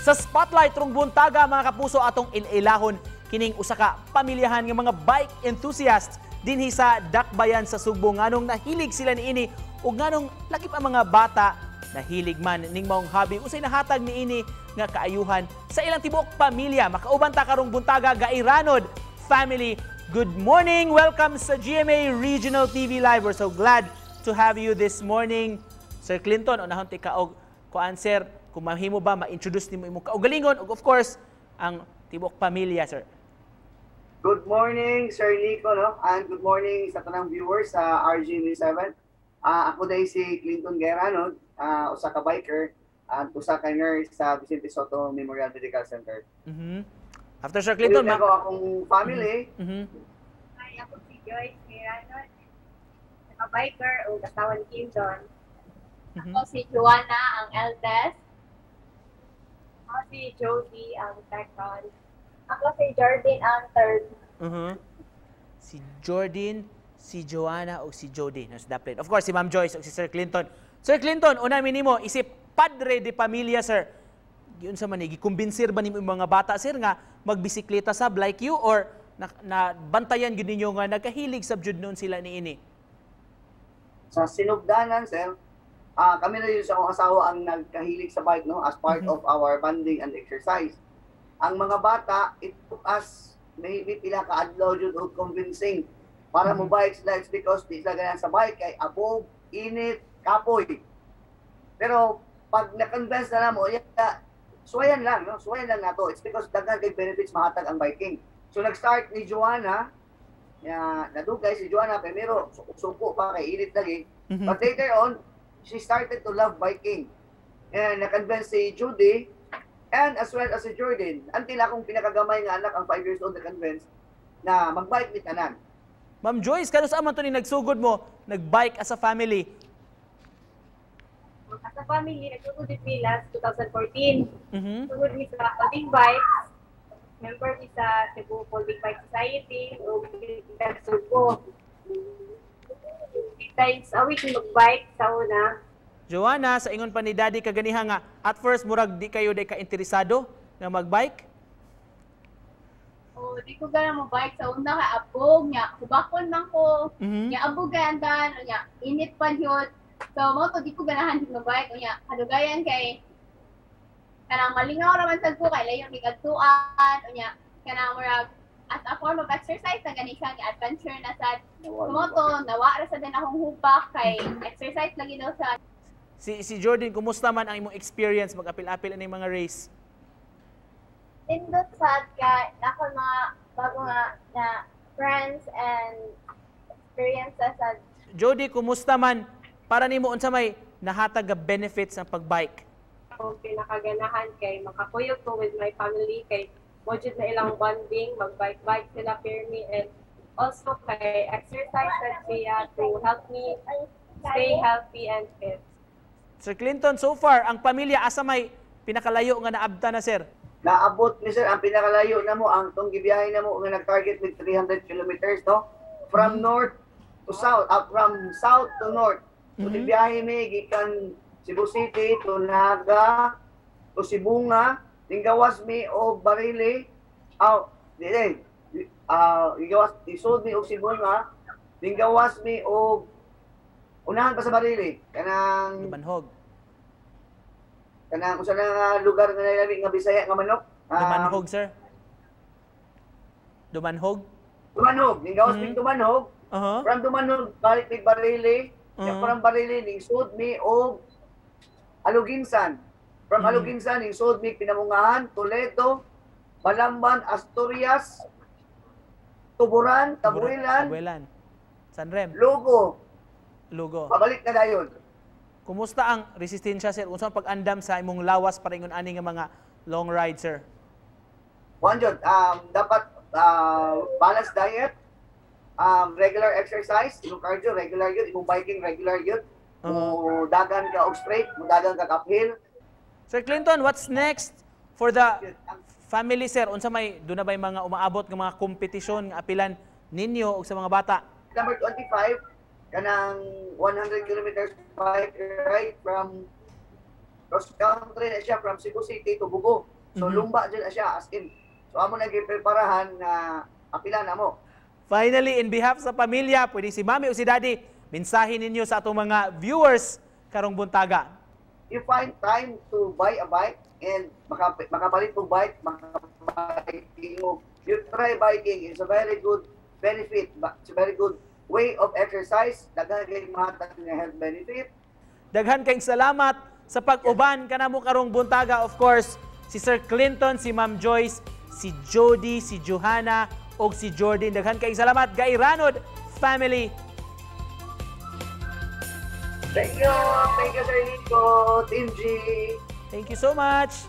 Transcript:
Sa spotlight rong buntaga mga kapuso atong ilahon kining usa ka pamilyahan nga mga bike enthusiasts dinhi sa Dakbayan sa Sugbo nganong nahilig sila niini ug nganong lakip ang mga bata nahilig man ning maong hobby usay nahatag niini nga kaayuhan sa ilang tibuok pamilya. Makauban ta karong buntaga Gairanod family. Good morning. Welcome sa GMA Regional TV Live. We're so glad to have you this morning. Sir Clinton, unahon ti kaog kuan sir, kung mahimo ba ma-introduce nimo imong kaugalingon ug of course ang tibuok pamilya, sir. Good morning, Sir Nico, no? And good morning sa tanang viewers sa RGV7. Ako day si Clinton Gairanod, usa ka biker at usa ka nurse sa Vicente Soto Memorial Medical Center. After Sir Clinton, ako akong family. Hi, ako si Joyce Gairanod, usa ka biker o asawa ni Kim John. Ako si Joanna, ang eldest. Ako si Jody, ang second. Ako si Jordan, ang third. Si Jordan, si Joanna o si Jody. Of course, si Ma'am Joyce o si Sir Clinton. Sir Clinton, una minimo, isip padre de pamilya, sir. Yun sa manigi, kumbinsir ba nimo mga bata, sir, nga magbisikleta sab like you or na bantayan gyud ninyo nga nagkahilig sab jud noon sila niini? Sa sinugdanan, sir, kami na yun sa akong asawa ang nagkahilig sa bike, no, as part of our bonding and exercise. Ang mga bata, it took us maybe pila ka adlaw jud og convincing para mo bike sila. It's because di sila ganyan sa bike kay abog, init, kapoy. Pero pag na-convince na mo, suwayan lang, no? Suwayan lang nato. It's because daghan kay benefits mahatag ang biking. So nag-start ni Joanna, nadugay si Joanna, primero suko pa kay init lagi. But later on, she started to love biking. And na-convince si Judy, and as well as si Jordan, until akong pinakagamay nga anak, ang 5 years old na-convince na mag-bike ni tanan. Ma'am Joyce, kano sa man to ni nagsugod mo, nag-bike as a family? As a family, nagsugod mi last 2014. Sugod mi sa Folding Bikes. Member mi sa Cebu Folding Bike Society o Cebu. 3 times a week mag-bike sa una. Joanna, sa ingon pa ni Daddy kaganiha nga, at first murag di kayo di ka interesado nga mag-bike? O, di ko gana mo bike sa una ka abog nya. Kubakon man ko. Nya abog gandan, nya init pa yun. So mo to di ko ganahan mo bike nya. Kadugayan kay kanang malingaw raman sad ko kay layon ni kadtuan nya kanang murag as a form of exercise na gani siya adventure na sad. Kumoto nawa ra sa din akong hupak kay exercise lagi daw sa. Si Jordan, kumusta man ang imong experience mag-apil-apil ani mga race? Indot sad ka nako mga bago nga na friends and experiences sa Jody, kumusta man para nimo unsa may nahatag nga benefits ang pag-bike? akong pinakaganahan kay makakuyog ko with my family kay budget na ilang bonding, mag-bike-bike sila permi and also kay exercise sa siya to help me stay healthy and fit. Sir Clinton, so far, ang pamilya asa may pinakalayo nga naabta na, sir? Naabot ni sir, ang pinakalayo na mo, ang itong gibiyahe na mo, nga nag-target with 300 kilometers, no? From north to south, from south to north. So, gibiyahe mi, gikan Cebu City to Naga, to Sibunga, tinggawas mi o Barili, igawas, isod mi o Sibunga, tinggawas mi o unahan pa sa Barili, kanang Dumanhog. kanang usa na lugar nga nilami nga Bisaya nga manok. Dumanhog, sir? Dumanhog? Dumanhog, tinggawas mi Dumanhog. From Dumanhog, balik mi Barili, from Barili ning sud mi o Aluginsan. From Aluginsan ning sud mi Pinamungahan, Toledo, Balamban, Asturias, Tuburan, Tabuelan, Sanrem, Lugo. Pabalik na dayon. Kumusta ang resistensya, sir? Unsa ang pag-andam sa imong lawas para ingon ani nga mga long ride, sir? Wanjod, dapat balanced diet, regular exercise, imong cardio regular yun, imong biking regular yun. Dagan ka og straight, dagan ka uphill. Sir Clinton, what's next for the family, sir? Unsa may doon na ba mga umaabot ng mga kompetisyon nga apilan ninyo o sa mga bata? Number 25, kanang 100 kilometers bike ride from cross country na siya from Cebu City to Bugo. So lumba dyan na siya, as in. So amo nag-preparahan na apila na mo. Finally, in behalf sa pamilya, pwede si Mami o si Daddy, mensahe ninyo sa atong mga viewers karong buntaga. You find time to buy a bike and makapalit mo bike, makabiking mo. You try biking. It's a very good benefit. It's a very good way of exercise. Daghan kay mahatag nga health benefit. Daghan kayong salamat sa pag-uban kanamo karong buntaga. Of course, si Sir Clinton, si Ma'am Joyce, si Jody, si Johanna, o si Jordan. Daghan kayong salamat. Gairanod family. Thank you, Sir Nico, Team G. Thank you so much.